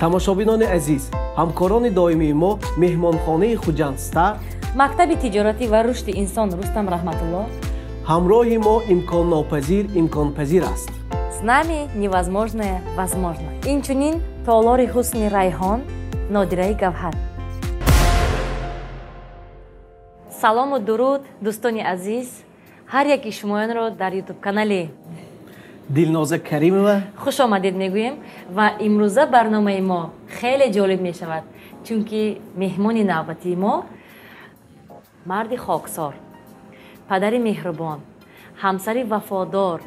тамошобинони азиз, ҳамкорони доимии мо меҳмонхонаи Хуҷандстар, мактаби тиҷоратӣ ва рушди инсон Рустам Раҳматулло, ҳамроҳи мо имконнопазир имконпазир аст. С нами невозможное возможно. Инчунин Толори Ҳусни Райҳон, Нодираи Гавҳар. Салому дуруд, дӯстони азиз, ҳар яки шумоёнро дар YouTube-канали Дилноза Каримова хуш омадед мегӯем ва имрӯза барномаи мо хеле ҷолиб мешавад, чунки меҳмони навбатии мо марди хоксор, падари меҳрубон, ҳамсари вафодор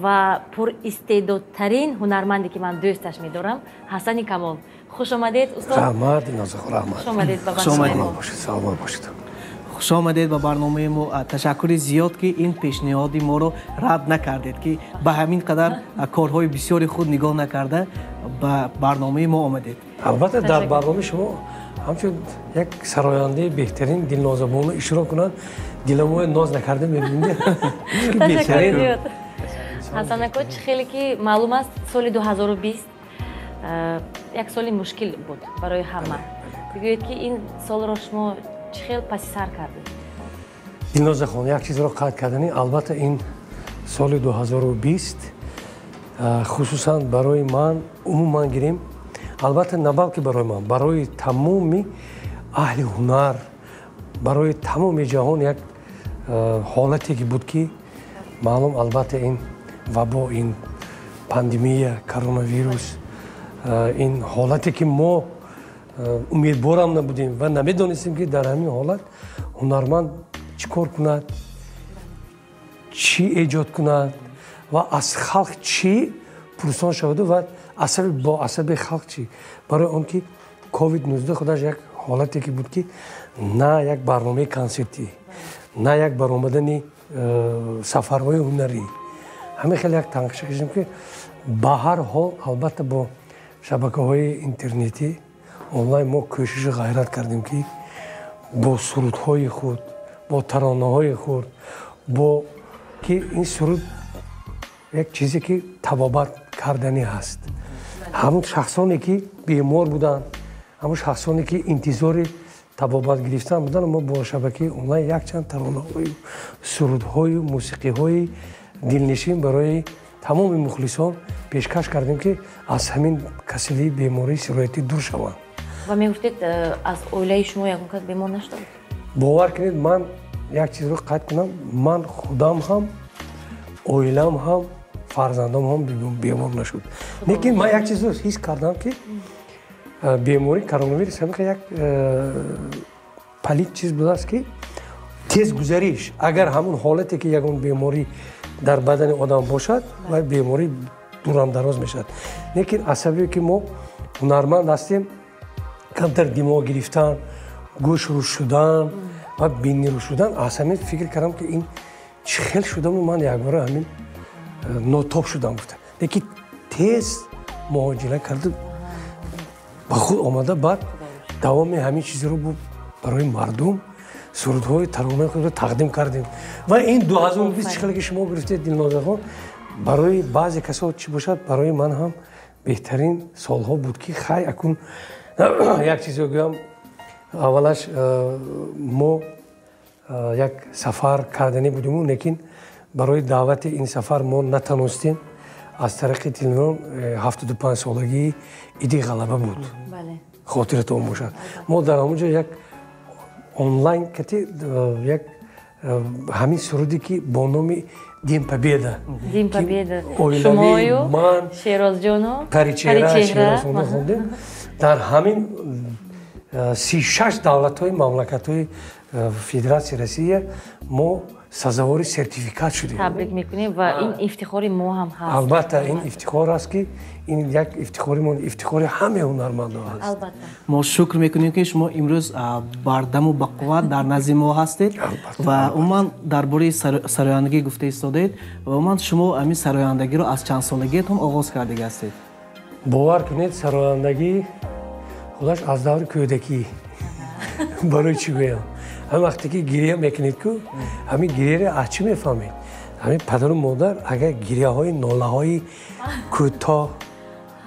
ва пуристеъдодтарин ҳунарманде ки ман дӯсташ медорам, Ҳасани Камол. Хуш омадед устод. Раҳмат, Дилноза, раҳмат. Хуш омадед ба барномаи мо. Саломат бошед. хуш омадед ба барномаи мо. Ташаккури зиёд ки ин пешниҳоди моро рад накардед, ки ба ҳамин қадар корҳои бисёри худ нигоҳ накарда ба барномаи мо омадед. Албатта дар барномаи шумо ҳамчун як сарояндаи беҳтарин дилнозабона ишро кунанд, диламои ноз накарда мебинед. Ташаккур. Ҳасан ако, чӣ хеле ки маълум аст, соли 2020 як соли мушкил буд барои ҳама. Бигӯед ки ин солро шумо чӣ хел паси сар кардед? Дилнозахон, як чизро қатъ кардани, албатта ин соли 2020 хусусан барои ман умуман гирем, албатта на балки барои ман, барои тамоми аҳли ҳунар, барои тамоми ҷаҳон як ҳолате ки буд ки маълум, албатта ин вабо, ин пандемия, коронавирус, ин ҳолате ки мо умедворам набудем ва намедонистем ки дар ҳамин ҳолат ҳунарманд чӣ кор кунад, чӣ эҷод кунад ва аз халқ чӣ пурсон шаваду ва бо асаби халқ чӣ. Барои он ки COVID-19 худаш як ҳолате ки буд ки на як барномаи консертӣ, на як баромадани сафарҳои ҳунарӣ, ҳамин хеле як танқиша кашидем ки ба ҳар ҳол албатта бо шабакаҳои интернетӣ онлайн мо кӯшиши ғайрат кардем ки бо сурудҳои худ, бо таронаҳои худ, бо ки ин суруд як чизе ки табобат карданӣ ҳаст. ҳамон шахсоне ки бемор буданд, ҳамон шахсоне ки интизори табобат гирифтан буданд, мо бо шабакаи онлайн якчанд таронаҳои, сурудҳои, мусиқиҳои дилнишин барои тамоми мухлисон пешкаш кардем ки аз ҳамин касалии бемории сироятӣ дур шаванд. ва мегуфтед аз оилаи шумо ягон кас бемор наштуд? бовар кунед, ман як чизро қатъ кунам, ман худам ҳам, оилам ҳам, фарзандам ҳам бемор нашуд. Лекин ман як чизро ҳис кардам ки бемори коронавирус ҳамиқа як палид чиз будааст ки тезгузариш, агар ҳамон ҳолате ки ягон беморӣ дар бадани одам бошад ва беморӣ дурамдароз мешавад. Лекин аз сабаби ки мо ҳунарманд ҳастем, камтар димоғ гирифтан, гӯш руш шудан ва бинӣ руш шудан, аз ҳамин фикр кардам ки ин чӣ хел шудаму ман якбора ҳамин нотоб шудам гуфта. Лекин тез муоҷила карду ба худ омада, баъд давоми ҳамин чизро барои мардум сурудҳои таронаи худро тақдим кардем. Ва ин 2020 чӣ хеле ки шумо гирифтед, Дилнозахон, барои баъзе касо чӣ бошад, барои ман ҳам беҳтарин солҳо буд ки хай акун як чизро гӯям, аввалаш мо як сафар карданӣ будиму, лекин барои даъвати ин сафар мо натонистем аз тариқи телефон. 75-солагии Иди Ғалаба буд, хотиратон бошад. Мо дар ҳамон ҷо як онлайн кати як ҳамин суруде ки бо номи Дин Победа, шумою, ман, Шерозҷону, Паричеҳра хондем. Дар ҳамин 36 давлатҳои мамлакатҳои Федератсияи Россия мо сазовори сертификат шудем. Табрик мекунем ва ин ифтихори мо ҳам ҳаст. Албатта ин ифтихор аст ки ин як ифтихори мо, ифтихори ҳамаи ҳунармандон аст. Албатта. мо шукр мекунем ки шумо имрӯз бардаму бақувват дар назди мо ҳастед ва умуман дар бораи сарояндагӣ гуфта истодед ва умуман шумо ҳамин сарояндагиро аз чанд солагиятон оғоз карда ҳастед? бовар кунед, сарояндагӣ худаш аз даври кӯдакӣ. барои чӣ гӯям, ҳамин вақте ки гирия мекунед ку, ҳамин гирияро аз чӣ мефаҳмед? ҳамин падару модар агар гирияҳои нолаҳои кӯтоҳ,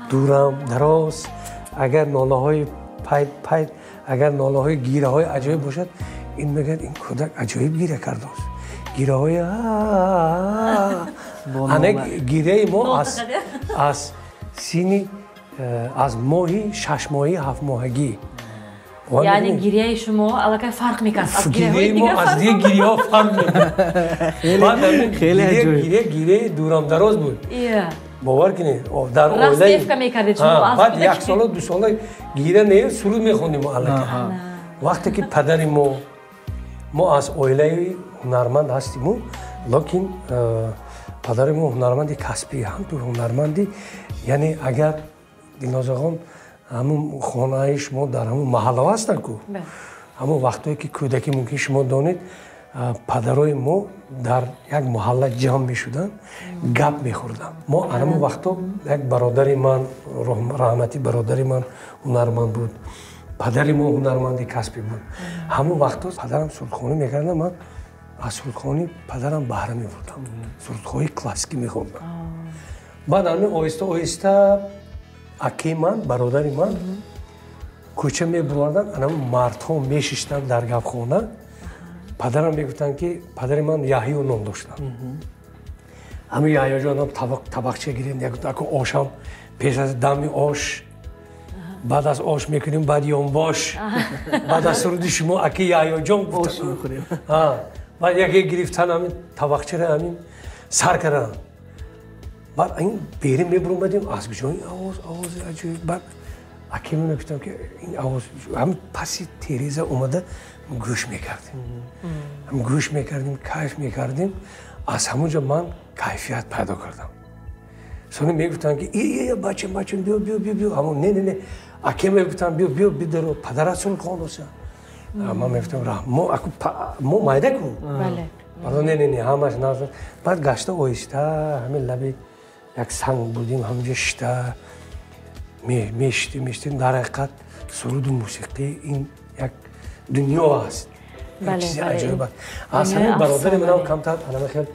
дурам, дароз اگر ناله های پید اگر ناله های گیره های عجایب باشد این میگن این کودک عجایب گیره کرده است گیره های گیره ما از سینی از ماهی 6 ماهی 7 ماهگی یعنی گیریه شما علاقه فرق میکنه از گیره ما از دیگه گیره ها فرق میکنه خیلی گیره دورم دراز بود باور کنید در اوله بعد یک سال دو سال گیره نه سرود میخوندیم علاقه وقتی که پدر ما از اوله هنرمند هستیم لیکن پدر ما هنرمندی کسبی هم تو هنرمندی یعنی اگر دلناز آقام همون خانه شما در همون محله هستن کو همون وقتی که کودکی ممکن شما دانید پدرای ما در یک محله جمع می شدن گپ می خوردن ما همون وقتا یک برادری من رحمتی برادری من هنرمند بود پدری ما هنرمندی کسبی بود همون وقتا پدرم سرودخوانی میکردم من از سرودخوانی پدرم بهره میبردم سرودخوانی کلاسیکی میخوندم بعد همین آهسته آهسته اکی من برادری من کوچه میبردن همون مردها میشیشتن در گپخانه پدرم میگفتن که پدر من یحیی و نام داشتن همین یحیی جان طبقچه گیریم یک آشم پیش از دم آش بعد از آش میکنیم بعد یانباش بعد از سرود شما اکی یحیی جان آش میخوریم بعد یکی گرفتن همین طبقچه را همین سر کردن بعد این بریم میبرومدیم از کجا این آواز عجیب بعد اکی میگفتم که این آواز همین پسی تیریزه اومده گوش میکردیم گوش میکردیم کیف میکردیم از همونجا من کیفیت پیدا کردم سونی میگفتن که ای بچه بیا همون نه اکی میگفتن بیا درو پدرت سرودخوان است من میگفتم ما مایده کو بله نه همش نازد بعد گشته آهسته همین لبی یک سنگ بودیم همونجا شته میشتیم در حقیقت سرود و موسیقی این یک دنیا است چیزی عجیب است از همین برادر من هم کمتر همه خیلی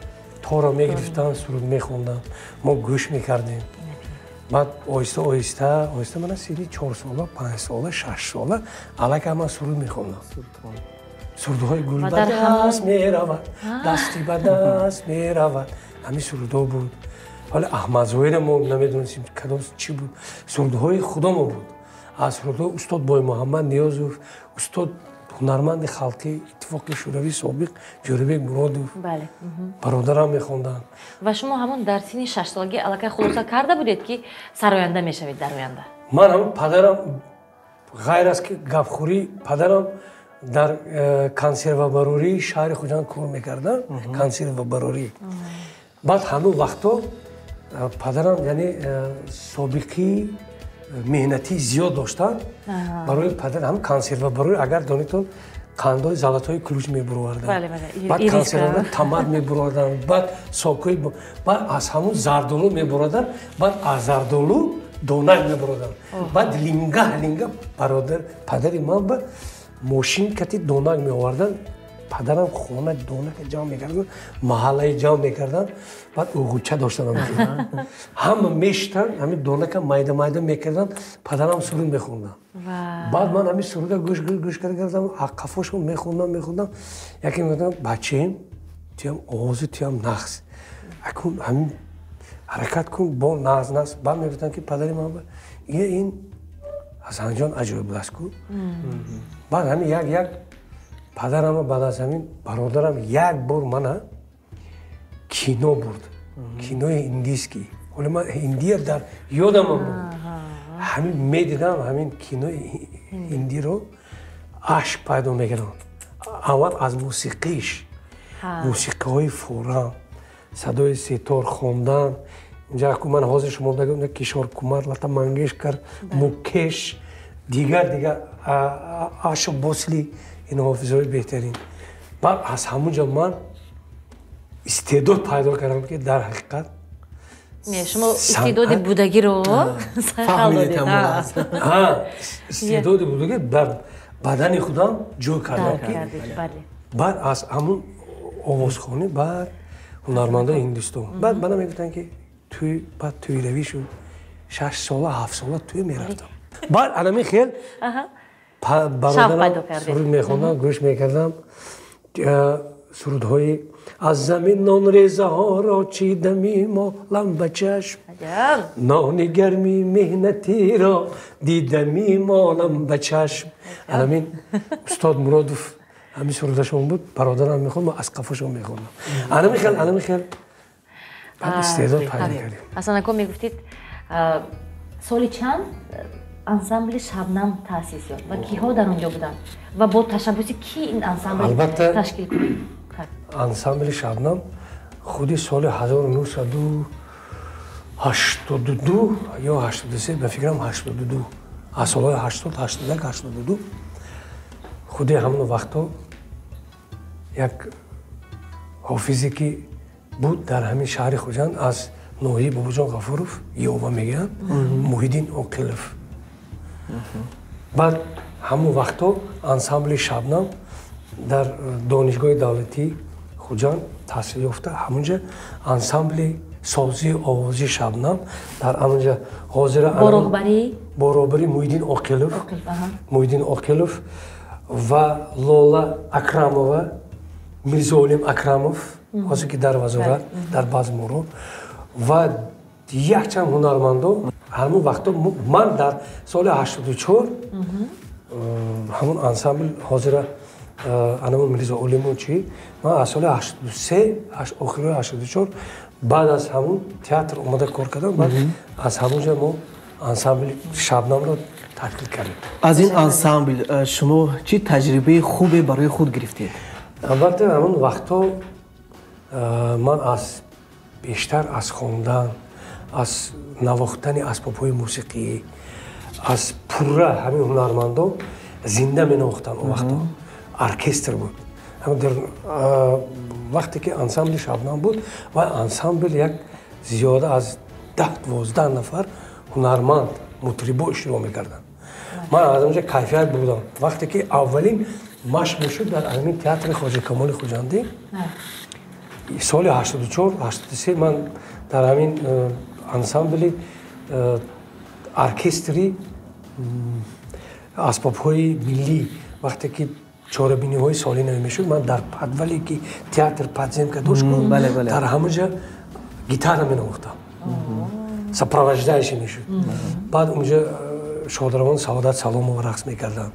تورا میگرفتن سرود میخوندن ما گوش میکردیم بعد آهسته من سیدی 4 ساله 5 ساله 6 ساله علاقه من سرود میخوندم سرودهای گل به دست میرود دستی به دست میرود همین سرودها بود حالا احمد زاهد ما نمیدونستیم کدام چی بود سرودهای خدا ما بود از سرودهای استاد بای محمد نیازوف استاد هنرمند خالقی اتفاق شوروی سابق جوربک مرادوف برادرم میخوندن و شما همون در سن 6 سالگی علاقه خلاصه کرده بودید که سراینده میشوید در آینده من همون پدرم غیر از که گپخوری پدرم در کنسرواتواری شهر خوجان کار میکردن کنسرواتواری بعد همون وقتا پدرم یعنی سابقی مهنتی زیاد داشتن برای پدر هم کنسرواتواری اگر دانیدتون قندهای زلطهای کلوچ میبروردن بعد کنسرواتوار تمر میبروردن بعد ساکوی بعد از همون زردالو میبروردن بعد از زردالو دونک میبروردن بعد لینگا برادر پدری من به ماشین کتی دونک میآوردن پدرم خونه دونک جمع میکردن محله جمع میکردن بعد اوغوچه داشتن هم میشتن همین دونک مایده میکردن پدرم سرود میخوندن بعد من همین سرود گوش کردم قفاشو میخوندم یکی میگفتم بچه‌ام تیم آواز تیم نقص اکن همین حرکت کن با ناز بعد میگفتن که پدری من این حسن جان عجایب است کو بعد همین یک پدرم بعد از همین برادرم یک بار من کینو برد کینوی هندیسکی ولی من هندی در یادم بود همین میدیدم همین کینوی هندی رو عشق پیدا میکردم اول از موسیقیش موسیقی های فورا صدای ستار خوندن اینجا که من حاضر شما بگم کشور کمر لتا منگیشکر مکش دیگر آشو بوسلی این حافظهای بهترین بعد از همونجا من استعداد پیدا کردم که در حقیقت شما استعداد بودگی رو فهمیدید استعداد بودگی در بدن خودم جو کردم بعد از همون آوازخوانی بعد هنرمندان هندوستان بعد من میگفتن که توی روی شد 6 ساله 7 ساله توی میرفتم بعد علمی خیل برادرم سرود میخوندم گوش میکردم سرودهای از زمین نان ریزه ها را چیدم مالم به چشم نان گرمی مهنتی را دیدم مالم به چشم علمین استاد مرادوف همین سرودشون بود برادرم میخوند ما از قفاشون میخوندم علمی خیل بعد استعداد پیدا کردیم اصلا اکو میگفتید سالی چند انسامبل شبنم تأسیس یافت و کیها در اونجا بودن و با تشبوسی کی این انسامبل تشکیل کنید؟ انسامبل شبنم خودی سال 1982 یا 83 به فکرم 82 از سالهای 80 81 82 خودی همون وقتا یک حافظی که بود در همین شهر خوجند از نوحی باباجان غفوروف یووا میگن محیدین اوقیلوف بعد همون وقتا انسامبل شبنم در دانشگاه دولتی خوجند تحصیل یافته همونجا انسامبل سازی آوازی شبنم در همونجا حاضر بارابری محیدین اوقیلوف و لولا اکرامова میرزا اکراموف حاضر که در وزارت در باز مرور و یک چند هنرمندو همون وقتا من در سال 84 همون انسامبل حاضر انمون میرزا اولیمون چی من از سال 83 آخر 84 بعد از همون تئاتر اومده کار کردم بعد از همونجا ما انسامبل شبنم رو تشکیل کردیم. از این انسامبل شما چی تجربه خوبی برای خود گرفتید؟ البته همون وقتا من از بیشتر از خواندن از نواختن اسباب‌های موسیقی از پوره همین هنرمندا زنده می‌نواختن اون وقتا ارکستر بود همون در وقتی که انسامبل شبنم بود و انسامبل یک زیاده از 10-12 نفر هنرمند مطربا اشتراک می‌کردن من از اونجا کیفیت بودم وقتی که اولین مشق میشد در همین تئاتر خواجه کمال خوجندی سال 84 83 من در همین انسامبل ارکستری اسباب‌های ملی وقتی که چهاربینی‌های سالانه میشد من در پدولی که تئاتر پدزم که داشت در همونجا گیتار می‌نواختم سپراوژدهش میشد بعد اونجا شادروان سعادت سلام و رقص میکردن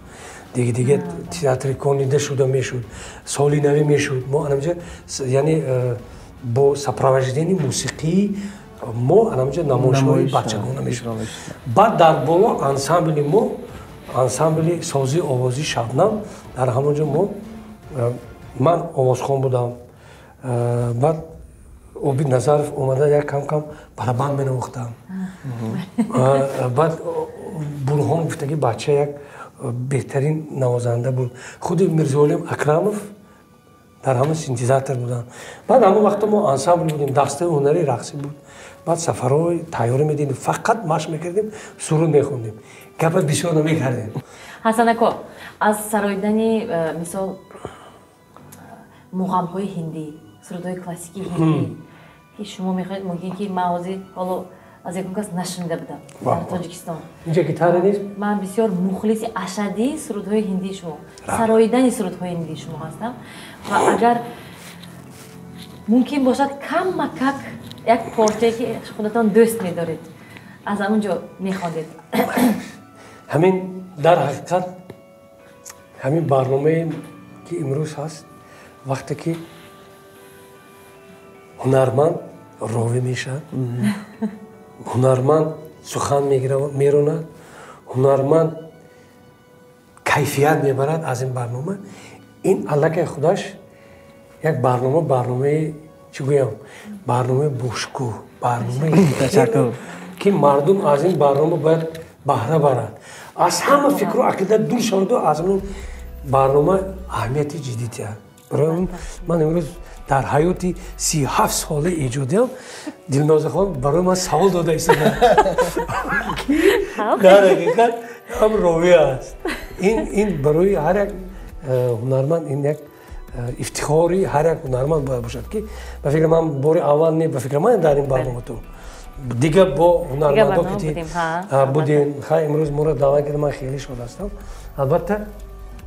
دیگه تئاتر کننده شده میشد سالی نوی میشد ما همونجا یعنی با سپراوژدنی موسیقی ما همونجا نمایش‌های بچگانه میشد بعد در بالا انسامبل ما انسامبل سازی آوازی شبنم در همونجا من آوازخوان بودم بعد اوبی نظرف اومده یک کم برابند می‌نواختم بعد برهان گفته که بچه یک بهترین نوازنده بود خود میرزا اکراموف در همه سینتزاتور بودن بعد همون وقت ما انسامبل بودیم دسته هنری رقصی بود بعد سفرهای تیاری میدیدیم فقط مشق میکردیم سرود میخوندیم گپ بسیار نمیکردیم حسن اکو از سرایدنی مثال مقام‌های هندی سرودهای کلاسیکی هندی که شما میخواید ممکن که موازی حالا از یک کس نشنیده بودم در تاجیکستان اینجا گیتار نیست من بسیار مخلص اشدی سرودهای هندی شما سرایدن سرودهای هندی شما هستم و اگر ممکن باشد کم مکک یک پارچه که خودتان دوست می‌دارید از همونجا می‌خواندید همین در حقیقت همین برنامه که امروز هست وقتی که هنرمند راوی میشه هنرمند سخن میروند هنرمند کیفیت میبرد از این برنامه این علاقه خودش یک برنامه چی گویم برنامه بوشکو برنامه که مردم از این برنامه باید بهره برند از همه فکر و عقیده دور شوند و از اون برنامه اهمیت جدی دارد برای من امروز در حیاتی 37 ساله ایجادیم دلناز خان برای من سوال داده ایستاده در حقیقت هم راوی است این برای هر یک هنرمند این یک افتخاری هر یک هنرمند باید باشد که به فکر من بار اول نه به فکر من در این برنامه تو دیگه با هنرمندا برنامه که بودیم، ها. بودیم خیلی امروز ما رو دعوت کردن من خیلی شاد هستم البته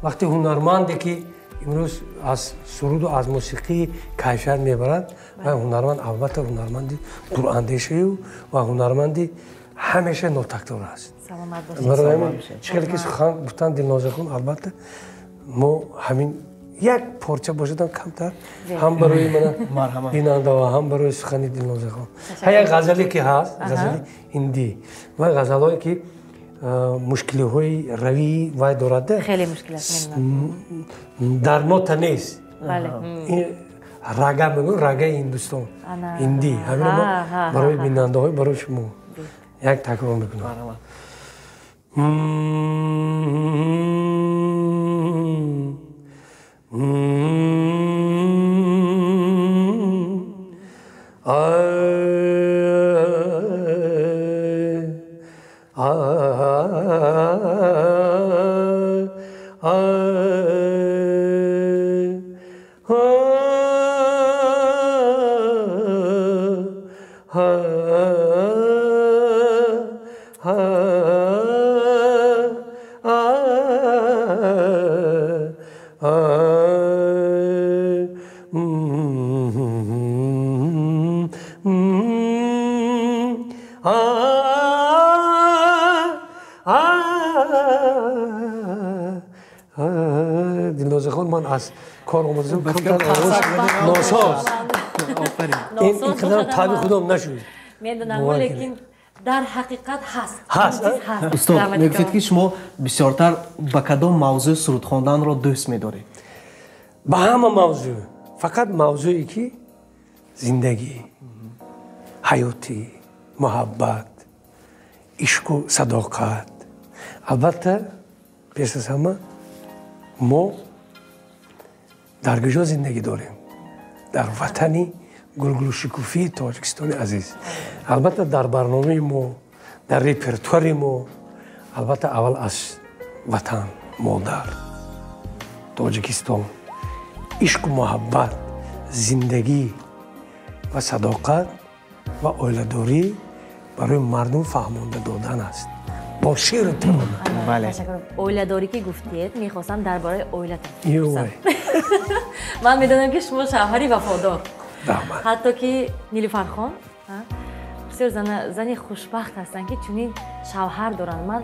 وقتی هنرمندی که امروز از سرود و از موسیقی کیفیت میبرند و هنرمند البته هنرمندی دوراندیشه و هنرمندی همیشه نوتکتور است سلامت باشید. برای همین چیزی که سخن گفتن دلنازه خون البته ما همین یک پارچه باشدم کمتر هم برای من بیننده و هم برای سخنی دلنازه خون یک غزلی که هست غزلی هندی و غزلایی که مشکلی های روی وای دارد خیلی مشکل است در نوت نیست بله این راگا میگن راگا هندوستان هندی همین ما برای بیننده های برای شما یک تکرار میکنم دلنازه خان من از کار آمدم کمتر ناساز این قدر تابع خودم نشد میدونم ولیکن در حقیقت هست استاد میگفتید که شما بسیارتر با کدام موضوع سرود خواندن را دوست می‌دارید با همه موضوع فقط موضوعی که زندگی حیاتی محبت عشق و صداقت البته پیش از همه ما در کجا زندگی داریم در وطنی گلگل و شکوفی تاجیکستان عزیز البته در برنامه ما در ریپرتوار ما البته اول از وطن مادر تاجیکستان عشق و محبت زندگی و صداقت و اویله‌داری برای مردم فهمانده دادن است با شعر ترانه بله اویله‌داری که گفتید میخواستم درباره اویله‌تون یوه من میدونم که شما شوهری وفادار بله حتی که نیلوفر خان بسیار زنی خوشبخت هستن که چنین شوهر دارن من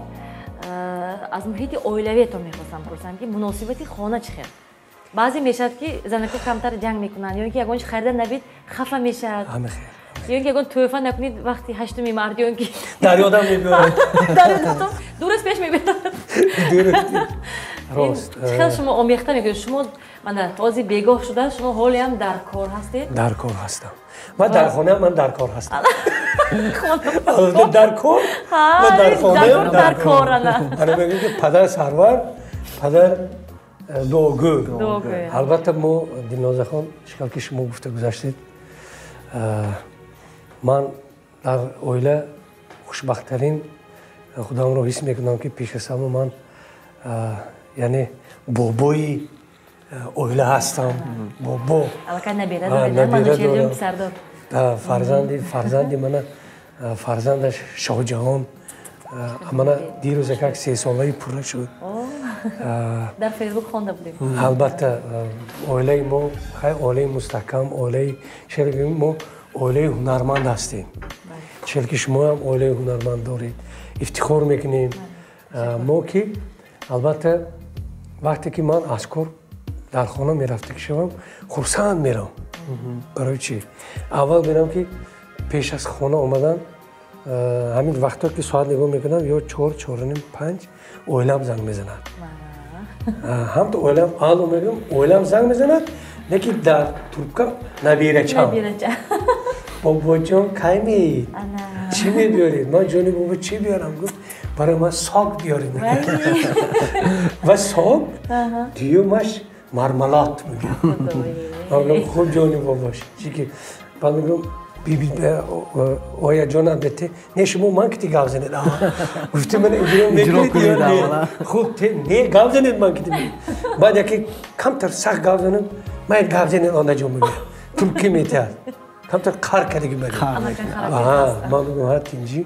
از محیط اویلویتون میخواستم پرسم که مناسبت خانه چی خیر بعضی میشد که زنکا کمتر جنگ میکنن یا اینکه یگانش خریده نبید خفه میشد همه خیر یا اینکه یگان توفه نکنید وقتی هشتمی مرد یا اینکه دریادم میبرد دریادم درست پیش میبرد راست خیلی شما آمیخته میکنید شما من تازی بیگاه شده شما حالی هم در کار هستید در کار هستم من در خانه من در کار هستم خانه در کار و در خانه در کار نه انا میگم که پدر سرور پدر دوگو البته ما دلنازه خان شکل که شما گفته گذاشتید من در اویله خوشبختترین خودم رو حس میکنم که پیش از همه من یعنی بابای اویله هستم بابا البته نبیره دارم من چهرم پسر دار فرزندی من فرزندش شاه جهان من دیروز یک 3 ساله پوره شد در فیسبوک خونده بودیم البته اویله ما خیلی اویله مستحکم اویله شرکت ما اویله هنرمند هستیم چون که شما هم اویله هنرمند دارید افتخار میکنیم ما که البته وقتی که من از کار در خانه میرفته که شوم خرسند میرم برای چی اول میرم که پیش از خانه آمدن همین وقتا که ساعت نگاه میکنم یا 4 4:30 5 اویلم زنگ میزند هم تو اویلم آلو میگم اویلم زنگ میزند لیکن در ترکم نبیره چم بابا جان کی میید چی میبیارید من جانی بابا چی بیارم گفت برای من ساگ بیارید و ساگ دیومش مرملات میگم من خوب جانی باباش چی که بعد میگم بیبی آیا جانم بته نه شما من کتی گاو زنید گفتی من اجرا میکنید خوب نه گاو زنید من کتی بعد یکی کمتر سخت گاو زنید من گاو زنید آن نجوم میگم ترکی میتر камтар қар кардагӣ барӣ ман гуфтам тинҷӣ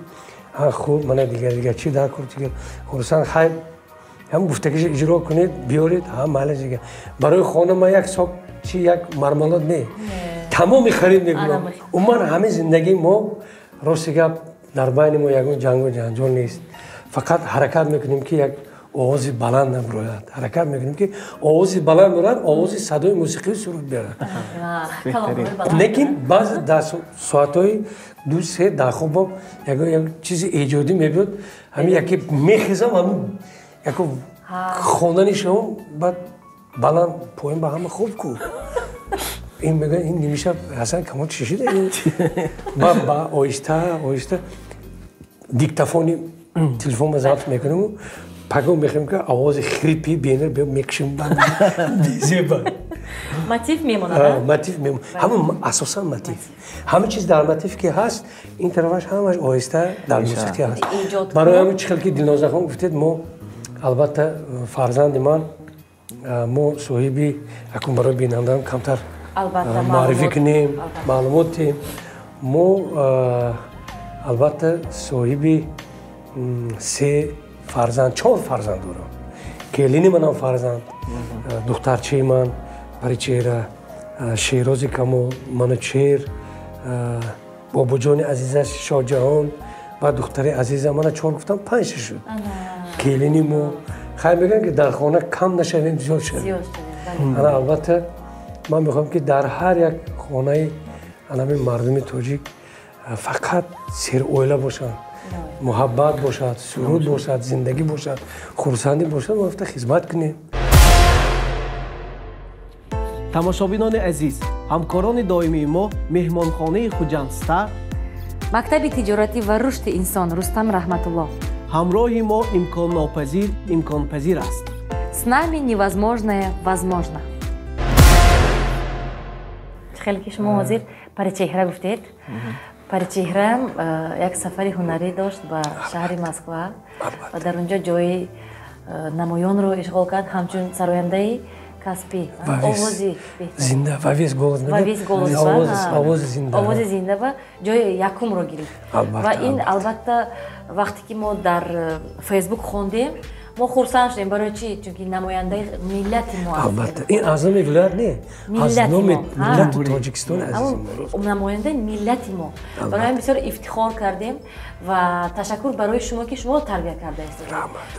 хуб мана дигар чӣ дар курд дигар хурсанд хайр ҳам гуфтагиш иҷро кунед биёред майли дигар барои хона ман як сок чи як мармалод не тамоми харид мекунам умуман ҳамаи зиндагии мо рости гап дар байни мо ягон ҷангу ҷанҷол нест фақат ҳаракат мекунем ки як овози баланд набирояд ҳаракат мекунем ки овози баланд бирояд овози садои мусиқӣ суруд биёрад лекин баъзе дар соатҳои 2-3 дар хобам як чизи эҷодӣ мебиёд ҳамин яке мехезам ҳамин як хонани шавам баъд баланд поем ба ҳама хоб ку ин мегӯяд ин нимишаб ҳасан камол чӣ шуда ба оҳиста оҳиста диктофони телефонро забт мекунаму паго мехем ки овози хрипи бенер мекушем зеба мотив мемонад мотив мемонад ҳамин асосан мотив ҳама чиз дар мотив ки ҳаст ин тарафаш ҳамаш оҳиста дар мусиқӣ ҳаст барои ҳамин чӣ хел ки Дилнозахон гуфтед мо албатта фарзанди ман мо соҳиби якум барои бинандаам камтар маърифӣ кунем маълумот диҳем мо албатта соҳиби 3 фарзанд 4 фарзанд дорам келини манам фарзанд духтарчаи ман паричера шерози камол манучер бобоҷони азизаш шоҳҷаҳон ва духтари азиза мана 4 гуфтам 5 шуд келини мо хайр мегӯям ки дар хона кам нашавем зиёд шавем ана албатта ман мехоҳам ки дар ҳар як хонаи анами мардуми тоҷик фақат сероила бошанд муҳаббат бошад суруд бошад зиндагӣ бошад хурсандӣ бошад мо рафта хизмат кунем тамошобинони азиз ҳамкорони доимии мо меҳмонхонаи хуҷандстар мактаби тиҷоратӣ ва рушди инсон Рустам Раҳматуллоҳ ҳамроҳи мо имконнопазир имконпазир аст с нами невозможное возможно хеле ки шумо ҳозир паричеҳра гуфтед паричеҳрам як сафари ҳунарӣ дошт ба шаҳри Москва ва дар он ҷо ҷои намоёнро ишғол кард ҳамчун сарояндаи каспӣ овози зинда вавес овози зинда ва ҷои якумро гирифт ва ин албатта вақте ки мо дар фейсбук хондем мо хурсанд шудем барои чӣ чунки намояндаи миллати мо албатта ин аз номи вилоят не аз номи миллати тоҷикистон намояндаи миллати мо барои ҳам бисёр ифтихор кардем ва ташаккур барои шумо ки шумо тарбия кардаистед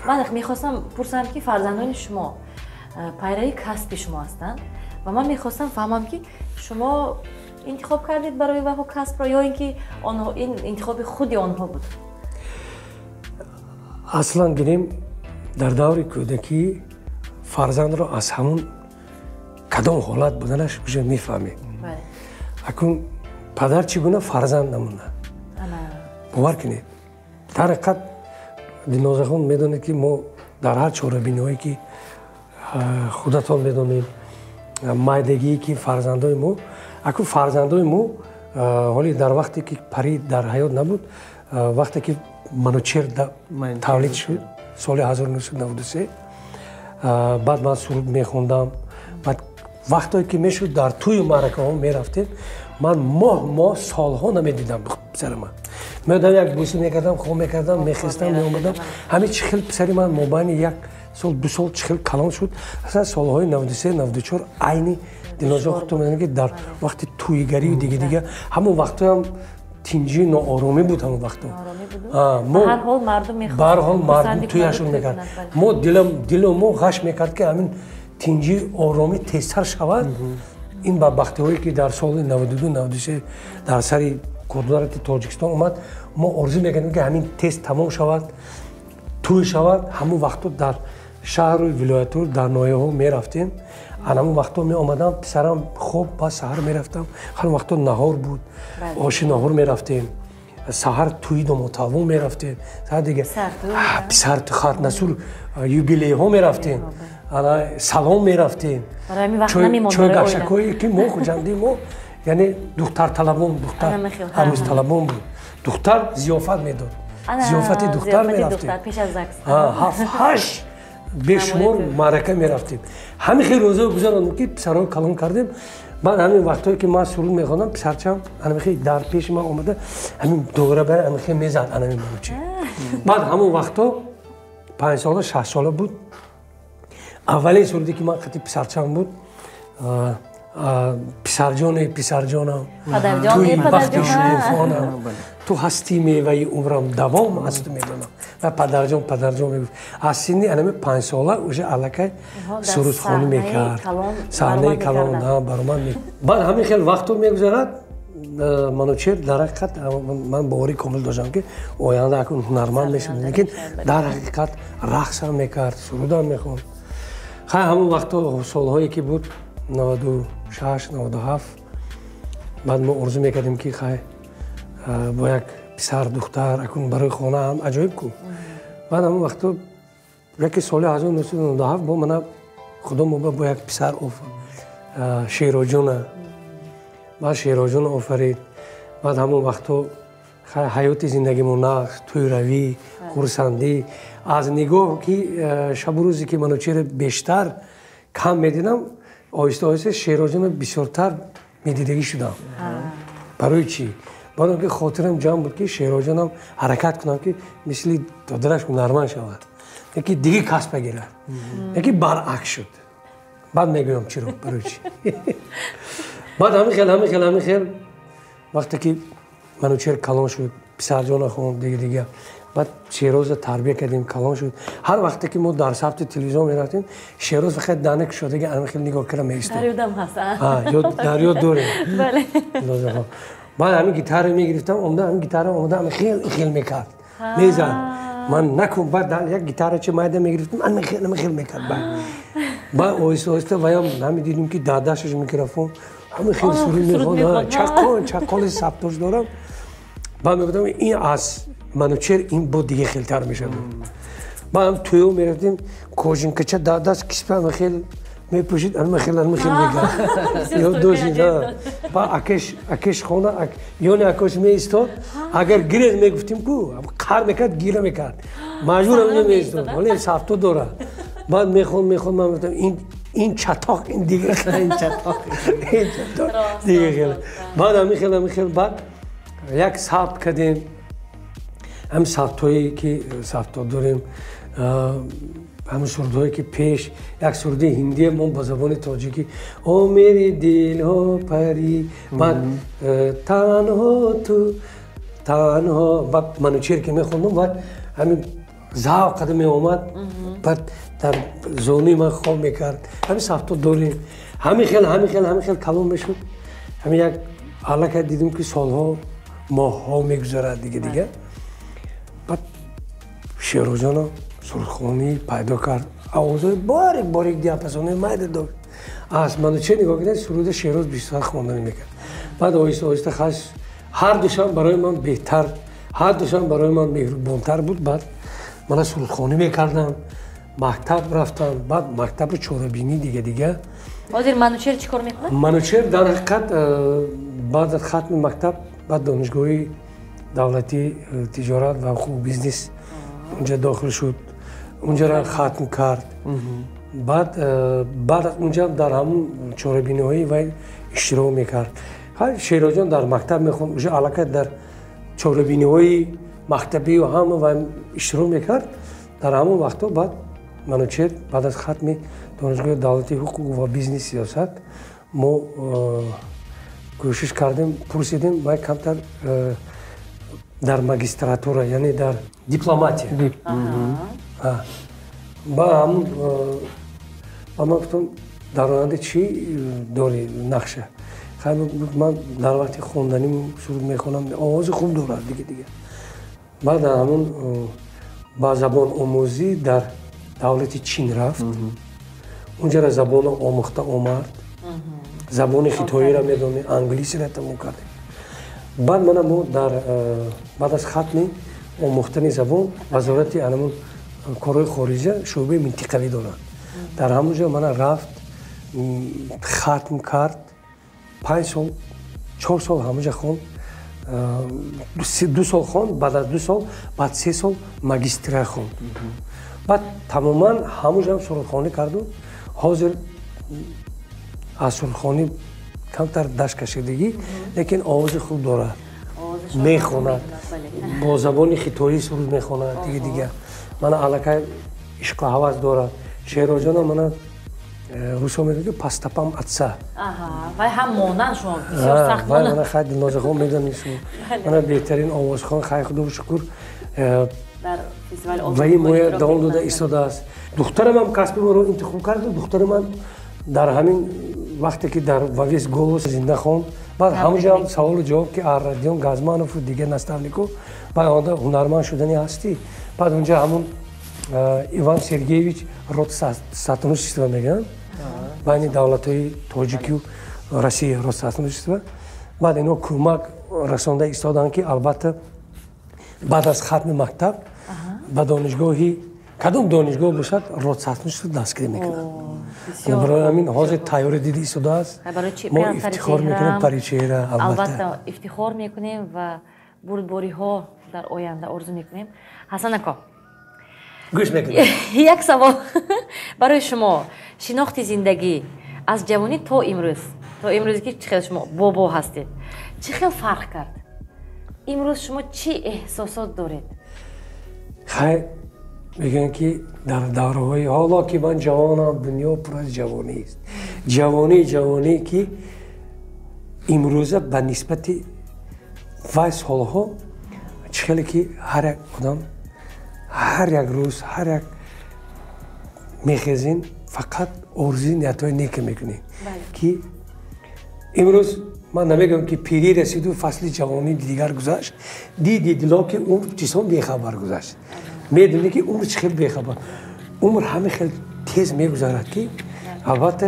ман мехостам пурсам ки фарзандони шумо пайрави касби шумо ҳастанд ва ман мехостам фаҳмам ки шумо интихоб кардед барои ваҳо касбро ё ин ки ин интихоби худи онҳо буд аслан гирем дар даври кӯдакӣ фарзандро аз ҳамун кадом ҳолат буданаш уже мефаҳмед акун падар чӣ гуна фарзанд намонад бовар кунед дар ҳақиқат Дилнозахон медонед ки мо дар ҳар чорабиниҳое ки худатон медонед майдагие ки фарзандои мо акун фарзандои мо ҳоли дар вақте ки парӣ дар ҳаёт набуд вақте ки манучер тавлид шуд соли 1993 баъд ман суруд мехондам баъд вақтое ки мешуд дар тӯю маъракаҳо мерафтем ман моҳ солҳо намедидам писари ман меодам як бӯси мекардам хоб мекардам мехестам меомадам ҳамин чӣ хел писари ман мобайни як сол 2 сол чӣ хел калон шуд асlan солҳои 93-94 айни Дилнозахон худтон медонед ки дар вақти тӯйгарию дига ҳамон вақтоам тинҷӣ нооромӣ буд ҳамон вақто ба ҳар ҳол мардум тӯяшон мекард мо дило мо ғаш мекард ки ҳамин тинҷӣ оромӣ тезтар шавад ин бадбахтиҳое ки дар соли 92-93 дар сари кӯрдорати тоҷикистон омад мо орзу мекардем ки ҳамин тез тамом шавад тӯй шавад ҳамон вақто дар шаҳру вилояту дар ноҳияҳо мерафтем ҳамон вақто меомадам писарам хоб ба саҳар мерафтам ҳамон вақто наҳор буд оши наҳор мерафтем саҳар тӯи домоталвон мерафтем саҳар дига писар хатнасур юбилейҳо мерафтем салом мерафтем чойгашакое ки мо хуҷанди мо яъне духтарталабон духтар арӯзталабон буд духтар зиёфат медод зиёфати духтар мерафтем 7-8 бешумор маърака мерафтем ҳамин хел рӯзаҳо гузарондем ки писарҳо калон кардем بعد همین وقتایی که من سرود میخوندم پسرچم همین در پیش من اومده همین دوره بر همین میزد همین منوچهر. بعد همون وقتا 5 ساله 6 ساله بود. اولین سرودی که من خطی پسرچم بود پسرجانم توی وقتی شکوفانم تو هستی میوه عمرم دوام هست میدونم و پدرجان میگفت از سنی انم 5 ساله اوش علاقه سرودخوانی میکرد صحنه کلام نه برای من بعد همین خیلی وقت میگذرد منوچهر در حقیقت من باوری کامل داشتم که آینده اکنون هنرمند میشه لیکن در حقیقت رقص هم میکرد سرود هم میخوند خیلی همون وقتا سالهایی که بود 96 97 بعد ما آرزو میکردیم که خیلی با یک پسر دختر اکنون برای خانه هم عجایب کو بعد همون وقتا یکی سال 1997 با من خودم با یک پسر شیراجون بعد شیراجون آفرید بعد همون وقتا حیات زندگیمون نقش توی روی خورسندی از نگاه که شب و روزی که منوچهر بیشتر کم میدیدم آهسته آهسته شیراجون بسیارتر میدیدگی شدم برای چی؟ برای اینکه خاطرم جمع بود که شیراجونم حرکت کنم که مثل دادرش هنرمند شود یکی دیگه کسب بگیرد یکی برعکس شد بعد میگویم چرا برای چی بعد همین خیلی وقتی که منوچهر کلان شد پسرجان خوند دیگه بعد شیراز تربیه کردیم کلان شد هر وقتی که ما در ثبت تلویزیون میرفتیم شیراز فقط دانک شده که الان خیلی نگاه کردم میستم دریادم هست در یاد دوره بله بعد همین گیتار میگرفتم همین گیتار اومدم خیلی میکرد میزد من نکن بعد یک گیتار چه مایده میگرفتم من خیلی میکرد بعد آهسته ویم همین دیدیم که داداشش میکروفون همین خیلی سرود میخوند چقال ثبتش دارم بعد میگفتم این از منوچهر این بود دیگه خیلی تر میشه بعد هم تویو میرفتیم کوچین کچه داداش کسپم خیلی میپوشید الان خیلی میگم یا دوزی نه بعد اکش خونه یونی اکش میستاد اگر گریز میگفتیم کو کار میکرد گیره میکرد مجبورم میستاد ولی ثبتو داره بعد میخوام من گفتم این چطاق این دیگه خیلی دیگه خیلی بعد همین خیلی بعد یک ثبت کردیم هم ثبتایی که ثبت داریم همون سرودهایی که پیش یک سروده هندی ما با زبان تاجیکی او میری دل ها پری بعد تنها بعد منوچهر که میخوندم بعد همین زاو قدم اومد بعد در زونی من خواب میکرد همین ثبت داریم همین خیلی کلام میشد همین یک علاقه دیدیم که سالها ماهها میگذرد دیگه بعد شیراجان سرخونی پیدا کرد آوازهای باریک دیاپازون مایده داشت از منوچهر نگاه کردن سرود شیراز بیشتر خواندن میکرد بعد آهسته خاص هر دوشان برای من بهتر هر دوشان برای من مهربانتر بود بعد من سرودخوانی میکردم مکتب رفتم بعد مکتب چوربینی دیگه حاضر منوچهر چیکار میکنه منوچهر در حقیقت بعد از ختم مکتب بعد دانشگاه دولتی تجارت و حقوق بیزنس اونجا داخل شد اونجا را ختم کرد بعد اونجا در همون چوربینی های و اشتراک میکرد شیراجان در مکتب میخوند اونجا علاقه در چوربینی های مکتبی و همه و اشتراک میکرد در همون وقتا بعد منوچهر بعد از ختم دانشگاه دولتی حقوق و بیزنس سیاست ما کوشش کردیم پرسیدیم ما کمتر در ماجستراتوره یعنی در دیپلماتیه با هم اما گفتم در آینده چی داری نقشه خیلی من در وقتی خوندنیم سرود میخونم آواز خوب دارد دیگه بعد همون با زبان آموزی در دولت چین رفت اونجا را زبان آموخته آمد زبان خطایی را میدونه انگلیسی را تموم کرده بعد من در بعد از ختم آموختن زبان وزارت علوم کارهای خارجی شعبه منطقوی دارند در همونجا من رفت ختم کرد 5 سال 4 سال همونجا خوند 2 سال خوند بعد از 2 سال بعد 3 سال ماجستر خوند بعد تماما همونجا سرودخوانی کردم حاضر از سرودخوانی камтар даст кашидагӣ, лекин овози хуб дорад. Мехонад. Бо забони хитоӣ суруд мехонад, дига. Мана аллакай ишқу ҳавас дорад. Шероҷона мана русо мегӯяд ки пастапам атса. Вай ҳам монанд шумо бисёр сахт монанд. Вай мана хай дилнозахон медонед шумо. Мана беҳтарин овозхон хай худо шукр. Дар фестивали ваи моя давом дода истодааст. Духтарам ҳам касби моро интихоб кард. Духтарам ҳам дар ҳамин вақте ки дар вавис голос зинда хон баъд ҳамуҷа ҳам саволу ҷавоб ки Радион Газманову дига наставнику баъд онда ҳунарманд шудани ҳастӣ. Баъд онҷа ҳамун Иван Сергеевич род сотрудничества мегӯянд байни давлатҳои тоҷикию Россия род сотрудничества. Баъд ино кӯмак расонда истоданд ки албатта баъд аз хатми мактаб ба донишгоҳи кадом донишгоҳ бошад род сотрудничества дастгирӣ мекунад. барои ҳамин ҳозир тайёри диди истодааст. Мо ифтихор мекунем паричера албатта ифтихор мекунем ва бурдбориҳо дар оянда орзу мекунем. Ҳасан ако, гӯш мекунем. Як савол барои шумо шинохти зиндагӣ аз ҷавонӣ то имрӯз ки чӣ хел шумо бобо ҳастед, чӣ хел фарқ кард? Имрӯз шумо чӣ эҳсосот доред? Хай мегӯям ки дар давраҳои ҳоло ки ман ҷавонам, дунё пур аз ҷавонист. Ҷавонӣ ки имрӯза ба нисбати вай солҳо чӣ хеле ки ҳар як одам ҳар як рӯз ҳар як мехезин фақат орзуи ниятҳои нека мекунем ки имрӯз ман намегӯям ки пирӣ расиду фасли ҷавонӣ дигар гузашт. диди дило ки умр чисон бехабар гузашт. медонӣ ки умр чӣ хел бехабар. умр ҳама хел тез мегузарад ки албатта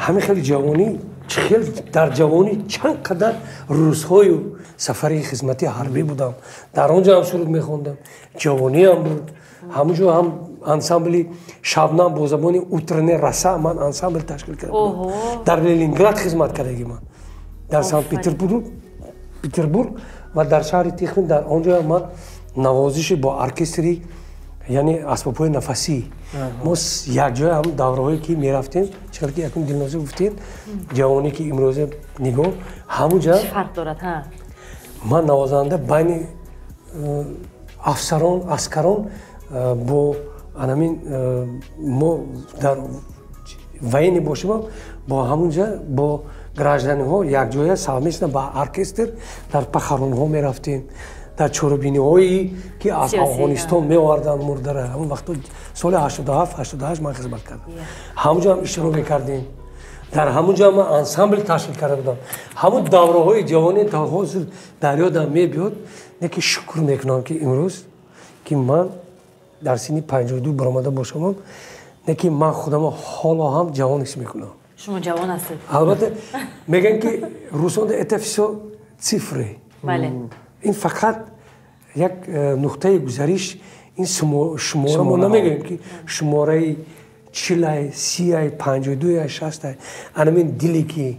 ҳама хел ҷавонӣ чӣ хел дар ҷавонӣ чанд қадар рӯзҳою сафари хизмати ҳарбӣ будам. Дар он ҷо ҳам суруд мехондам. Ҷавониам буд. ҳамуҷо ҳам ансамбли шабнам бо забони утренне раса ман ансамбл ташкил кардам. Дар Ленинград хизмат кардагӣ ман. Дар Санкт-Петербург ва дар шаҳри Тихвин дар он ҷо ман навозиши бо оркестри яъне асбобҳои нафасӣ. Мо якҷоя ҳам давраҳое ки мерафтем чӣ ки якум Дилноза гуфтем ҷавонӣ ки имрӯза нигоҳ ҳамуҷа фарқ дорад. ман навозанда байни афсарон аскарон бо анамин мо дар военӣ бошем бо ҳамунҷа бо гражданиҳо якҷоя совместно ба оркестр дар пахаронҳо мерафтем. дар чорабиниҳои ки аз Афғонистон меоварданд мурдара ҳамон вақто соли 87-88 ман хизмат кардам. ҳамуҷа ҳам иштирок мекардем. дар ҳамунҷа ман ансамбл ташкил карда будам. ҳамун давраҳои ҷавонӣ та ҳозир дар ёдам мебиёд. неки шукр мекунам ки имрӯз ки ман дар синни 52 баромада бошамам, неки ман худам ҳоло ҳам ҷавон ҳис мекунам. Шумо ҷавон ҳастед. албатта мегӯянд ки рӯзонда это всё цифры. бале ин фақат як нуқтаи гузариш. ин шумора мо намегӯем ки шумораи 40, 30, 52, 60. анамин диле ки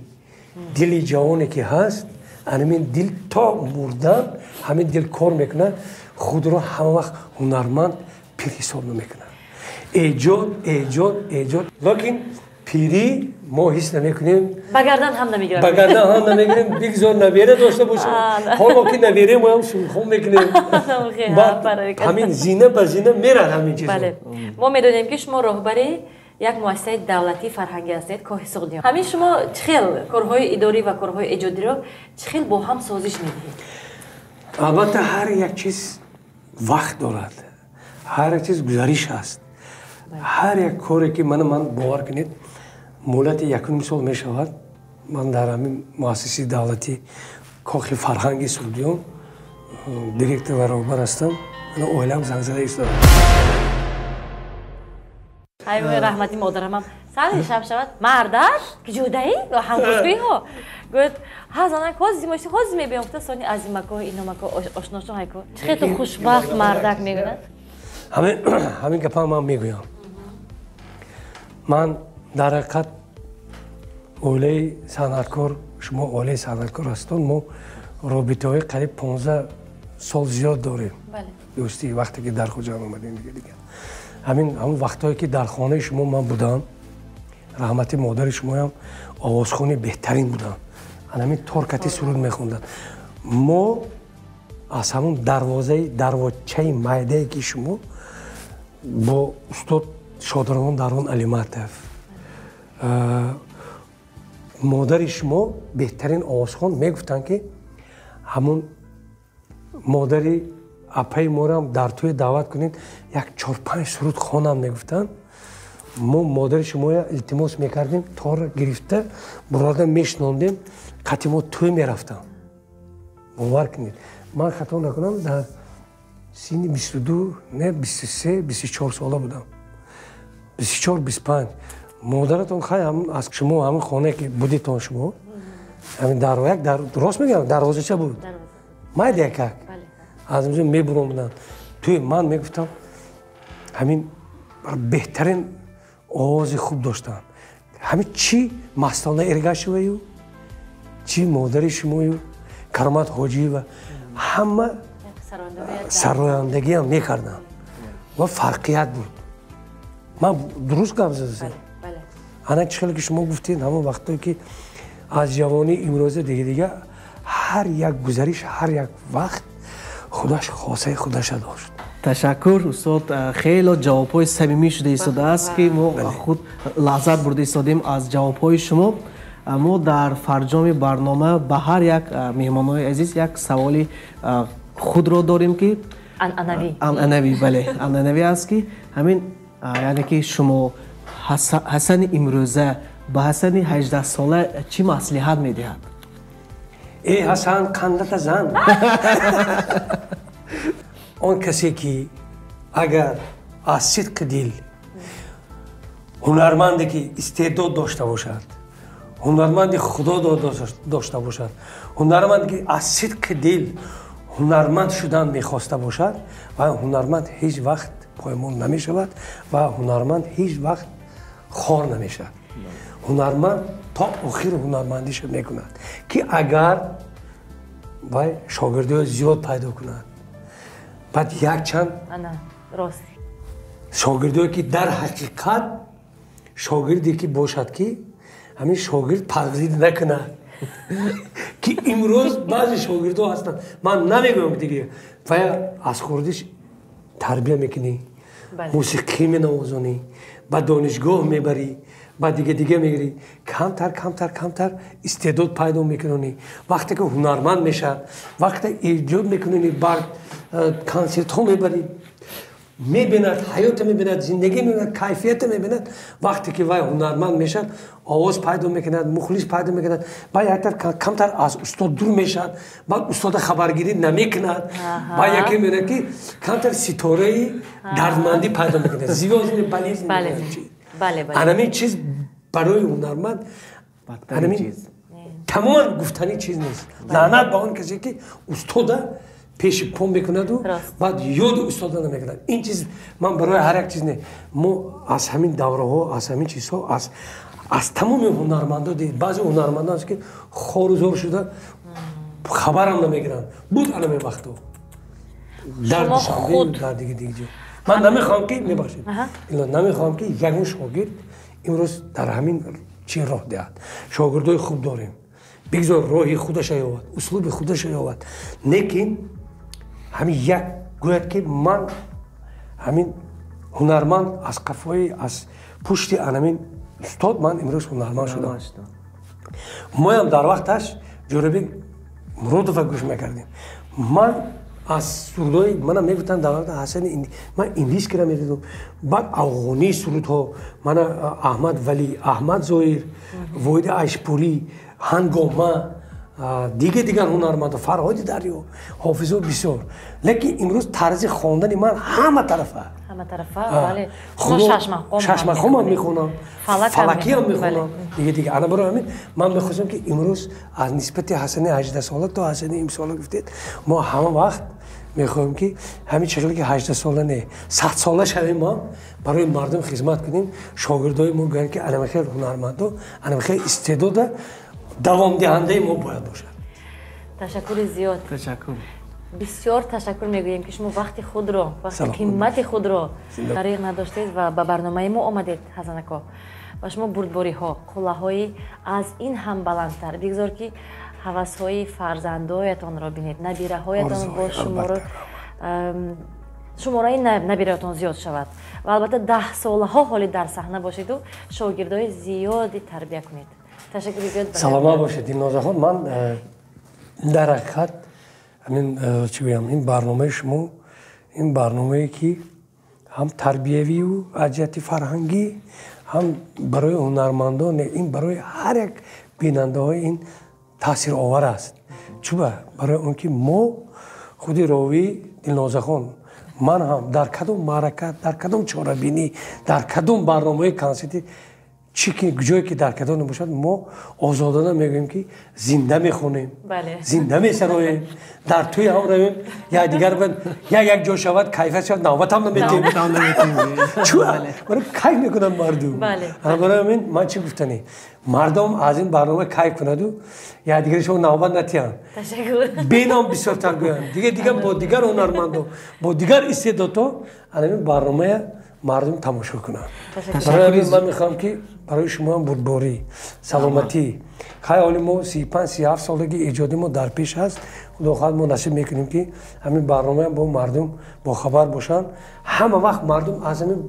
дили ҷавоне ки ҳаст, анамин дил то мурдан ҳамин дил кор мекунад. худро ҳама вақт ҳунарманд пирҳисоб намекунад. эҷод лекин пирӣ мо ҳис намекунем. ба гардан ҳам намегирем. бигзор набера дошта бошем. ҳоло ки набере мо ҳам сулхон мекунем. ҳамин зина ба зина мерад ҳамин чизо. мо медонем ки шумо роҳбари як муассисаи давлатӣ фарҳангӣ ҳастед, Коҳи Суғдиён. ҳамин шумо чӣ хел корҳои идорӣ ва корҳои эҷодиро чӣ хел бо ҳам созиш медиҳед? албатта ҳар як чиз вақт дорад. ҳар як чиз гузариш ҳаст. ҳар як коре ки ман бовар кунед муҳлати якум сол мешавад. ман дар ҳамин муассисаи давлатӣ Кохи Фарҳанги Суғдиён директор ва роҳбар ҳастам. оилам зангзада истодам. ҳайвони раҳмати модарамам сари шаб шавад мардаш ки ҷудаи ва ҳамгӯшгӯиҳо гӯфт ҳазанак ҳозир мошти ҳозир мебиём гуфта сони азимако иномако ошношон ҳайко чӣ хел ту хушбахт мардак мегӯяд. ҳамин гапа ман мегӯям. ман дар ҳақиқат оилаи санъаткор шумо оилаи санъаткор ҳастон мо робитаҳои қариб 15 сол зиёд дорем. дӯстӣ вақте ки дар хуҷанд омадем дига ҳамин вақтҳое ки дар хонаи шумо ман будам раҳмати модари шумоям овозхони беҳтарин буданд. Анами торкати суруд мехонданд. Мо аз ҳамон дарвозаи майдае ки шумо бо устод Шодравон Дарвон Алиматов, модари шумо беҳтарин овозхон мегуфтанд ки ҳамон модари апаи морам дар туе даъват кунед, як 4-5 суруд хонам мегуфтанд. мо модари шумоя илтимос мекардем, тор гирифта бурда мешнондем, қати мо туе мерафтам. бовар кунед, ман хато накунам, дар синни 22, не 23, 24 сола будам. 24-25. модаратон хай аз шумо ҳамин хона ки будитон шумо, ҳамин дарвояк рост мегӯям, дарвозача буд. майда якак. аз инҷо мебуромданд. туи ман мегуфтам, ҳамин беҳтарин овози хуб доштанд. ҳамин чӣ Мастона Эргашеваю, чӣ модари шумою, Каромат Ҳоҷиева, ҳама сарояндагиам мекарданд ва фарқият буд. ман дуруст гап задам. ана чӣ хеле ки шумо гуфтед, ҳамон вақтое ки аз ҷавонии имрӯза дига ҳар як гузариш, ҳар як вақт худаш хосаи худаша дошт. ташаккур устод, хело ҷавобҳои самимӣ шуда истодааст ки мо худ лаззат бурда истодем аз ҷавобҳои шумо. мо дар фарҷоми барнома ба ҳар як меҳмонои азиз як саволи худро дорем ки анъанавӣ, бале, анъанавӣ аст ки ҳамин, яъне ки шумо Ҳасани имрӯза ба Ҳасани 18 сола чӣ маслиҳат медиҳад? Ҳасан қандата зан. Он касе ки агар аз сидқи дил ҳунарманде ки истеъдод дошта бошад, ҳунарманди худо дошта бошад, ҳунарманде ки аз сидқи дил ҳунарманд шудан мехоста бошад, ва ҳунарманд ҳеҷ вақт поймон намешавад ва ҳунарманд ҳеҷ вақт хор намешавад. ҳунарманд то охири ҳунармандиша мекунад ки агар вай шогирдиҳои зиёд пайдо кунад, баъд якчанд шогирдое ки дар ҳақиқат шогирде ки бошад ки ҳамин шогирд парварид накунад. ки имрӯз баъзе шогирдҳо ҳастанд, ман намегӯям дига, вая аз хурдиш тарбия мекунӣ, мусиқӣ менавозонӣ, ба донишгоҳ мебарӣ, ба дига мегирӣ, камтар истеъдод пайдо мекунонӣ. вақте ки ҳунарманд мешавад, вақте эҷод мекунонӣ, бар консертҳо мебарӣ, мебинад, ҳаёта мебинад, зиндагӣ мебинад, кайфията мебинад. вақте ки вай ҳунарманд мешавад, овоз пайдо мекунад, мухлис пайдо мекунад, ба яктар камтар аз устод дур мешавад, баъд устода хабаргирӣ намекунад, ба яке мебинад ки камтар ситораи дардмандӣ пайдо мекунад, звёздни болезни. анамин чиз барои ҳунарманд тамоман гуфтани чиз нест. лаънат ба он касе ки устода пеши по мекунаду баъд ёди устода намекунад. ин чиз ман барои ҳар як чиз не. мо аз ҳамин давраҳо, аз ҳамин чизҳо, аз тамоми ҳунармандо дид. баъзе ҳунармандон аст ки хорузор шуда хабарам намегиранд. буд анаме вақтҳо дар душанбе, дар дига ҷо. ман намехоҳам ки мебошед, намехоҳам ки ягон шогирд имрӯз дар ҳамин чӣ роҳ диҳад. шогирдои хуб дорем, бигзор роҳи худаша ёвад, услуби худаша ёвад. лекин ҳамин як гӯяд ки ман ҳамин ҳунарманд аз қафои аз пушти анамин устод ман имрӯз ҳунарманд шудам. моям дар вақташ ҷорабек Муродова гӯш мекардем. ман аз сурудҳои манам мегуфтанд дар вақти ҳасани ман инглискира медидам, баъд афғонии сурудҳо, мана Аҳмад Валӣ, Аҳмад Зоир, Воҳиди Айшпурӣ, Ҳангома, дигар ҳунармандо, Фарҳоди Дарё, ҳофизо бисёр. лекин имрӯз тарзи хондани ман ҳама тарафа. шашмақомам мехонам, фалакиам мехонам. дига ана барои ҳамин ман мехостам ки имрӯз аз нисбати ҳасани 18 сола то ҳасани имсола гуфтед, мо ҳама вақт мехоҳем ки ҳамин чиқдре ки 18 сола не 100 сола шавем, ма барои мардум хизмат кунем. шогирдои мо гӯянд ки анамахел ҳунармандо, анамахел истеъдода давомдиҳандаи мо бояд бошад. ташаккури зиёд. бисёр ташаккур мегӯем ки шумо вақти худро, вақти қиммати худро дариқ надоштед ва ба барномаи мо омадед. ҳасанако, ва шумо бурдбориҳо қуллаҳои аз ин ҳам баландтар бигзор ки ҳавасҳои фарзандоятонро бинед, набираҳоятон бо шумораи набираҳоятон зиёд шавад ва албатта 10 солаҳо ҳоли дар саҳна бошеду шогирдои зиёди тарбия кунед. Ташаккури зиёд. Салома бошед Дилнозахон. Ман дар ҳақиқат чӣ гӯям, ин барномаи шумо ин барномае ки ҳам тарбиявию аз ҷиҳати фарҳангӣ, ҳам барои ҳунармандон, ин барои ҳар як бинандаҳои ин таъсировар аст. Чуба барои он ки мо худи ровӣ Дилнозахон, ман ҳам дар кадом маъракат, дар кадом чорабинӣ, дар кадом барномаи консерти чӣ ҷое ки дар кадом набошад, мо озодона мегӯем ки зинда мехонем, зинда месароем, дар туи ҳам равем, якдигар як ҷо шавад, кайфият шавад, навбатам наметем. Чуа барои кайф мекунанд мардум. Барои ҳамин ман чӣ гуфтанӣ, мардум аз ин барнома кайф кунаду якдигарашон навбат натиҳанд. Беном бисёртар гӯянд. Дигар бо дигар ҳунармандо, бо дигар истеъдодҳо ҳамин барномая мардум тамошо кунанд. Барои ҳамин ман мехоҳам ки барои шумо ҳам бурдборӣ, саломатӣ, хаёли мо 35-37 солаги эҷоди мо дар пеш аст. Худо хоҳад мо насиб мекунем ки ҳамин барнома бо мардум бохабар бошанд. Ҳама вақт мардум аз ҳамин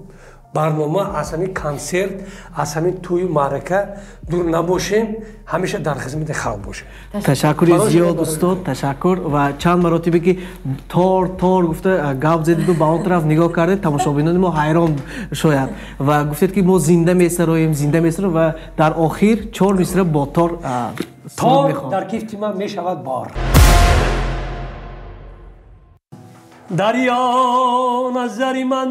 барнома, аз ҳамин консерт, аз ҳамин тӯю маърака дур набошем, ҳамеша дар хизмати халқ бошем. Ташаккури зиёд устод, ташаккур ва чанд маротибе ки тор гуфта гап зедиду ба он тараф нигоҳ кардед, тамошобинони мо ҳайрон шояд ва гуфтед ки мо зинда месароем ва дар охир 4 мисра бо тор дар кифти ман мешавад бор. Дарё назари ман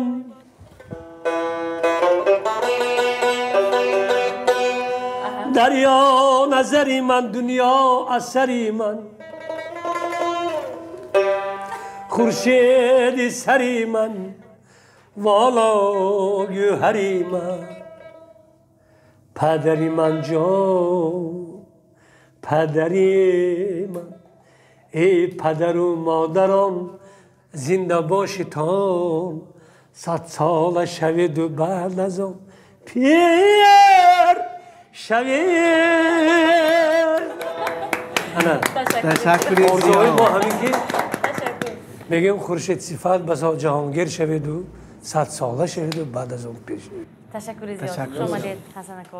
дарё назари ман, дунё асари ман, хуршеди сари ман, воло гӯҳари ман, падари ман ҷон, падари ман, эй падару модарон, зинда бошитон, 100 сола шаведу баъд аз он пир шавед. Ташаккури орзуҳои мо ҳамин ки мегӯем хуршед сифат басо ҷаҳонгир шаведу 100 сола шаведу баъд аз он пир шавед. Ташаккури зиёд. Хушомадед Ҳасан ако.